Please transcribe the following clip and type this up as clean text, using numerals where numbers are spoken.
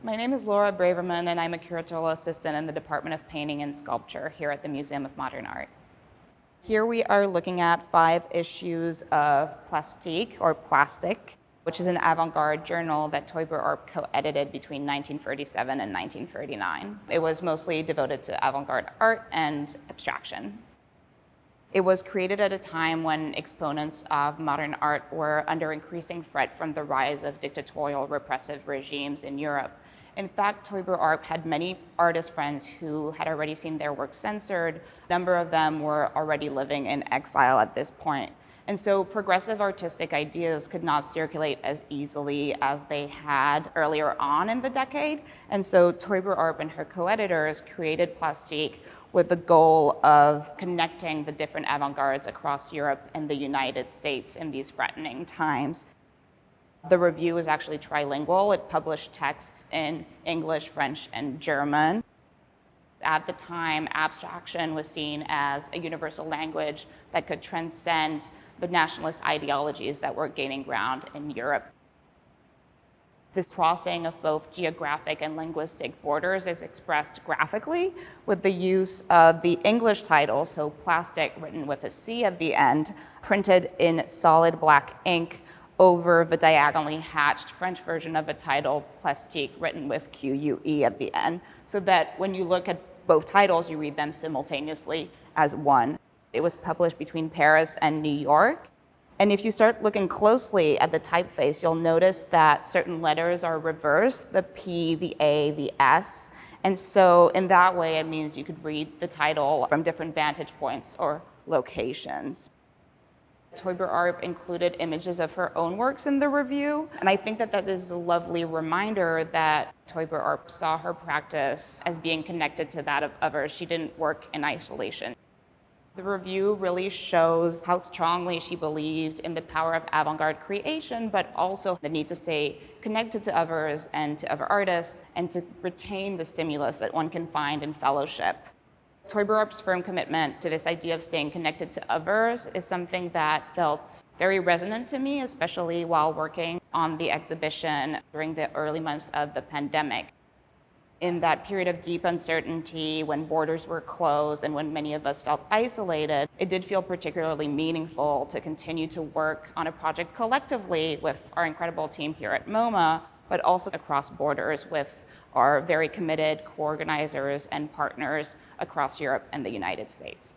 My name is Laura Braverman, and I'm a curatorial assistant in the Department of Painting and Sculpture here at the Museum of Modern Art. Here we are looking at 5 issues of Plastique, or Plastic, which is an avant-garde journal that Taeuber-Arp co-edited between 1937 and 1939. It was mostly devoted to avant-garde art and abstraction. It was created at a time when exponents of modern art were under increasing threat from the rise of dictatorial repressive regimes in Europe. In fact, Taeuber-Arp had many artist friends who had already seen their work censored. A number of them were already living in exile at this point. And so progressive artistic ideas could not circulate as easily as they had earlier on in the decade. And so Taeuber-Arp and her co-editors created Plastique with the goal of connecting the different avant-gardes across Europe and the United States in these threatening times. The review is actually trilingual. It published texts in English, French, and German. At the time, abstraction was seen as a universal language that could transcend the nationalist ideologies that were gaining ground in Europe. This crossing of both geographic and linguistic borders is expressed graphically with the use of the English title, so Plastic written with a C at the end, printed in solid black ink over the diagonally hatched French version of the title, Plastique, written with QUE at the end, so that when you look at both titles, you read them simultaneously as one. It was published between Paris and New York. And if you start looking closely at the typeface, you'll notice that certain letters are reversed, the P, the A, the S. And so in that way, it means you could read the title from different vantage points or locations. Taeuber-Arp included images of her own works in the review, and I think that that is a lovely reminder that Taeuber-Arp saw her practice as being connected to that of others. She didn't work in isolation. The review really shows how strongly she believed in the power of avant-garde creation, but also the need to stay connected to others and to other artists, and to retain the stimulus that one can find in fellowship. Taeuber-Arp's firm commitment to this idea of staying connected to others is something that felt very resonant to me, especially while working on the exhibition during the early months of the pandemic. In that period of deep uncertainty, when borders were closed and when many of us felt isolated, it did feel particularly meaningful to continue to work on a project collectively with our incredible team here at MoMA, but also across borders with our very committed co-organizers and partners across Europe and the United States.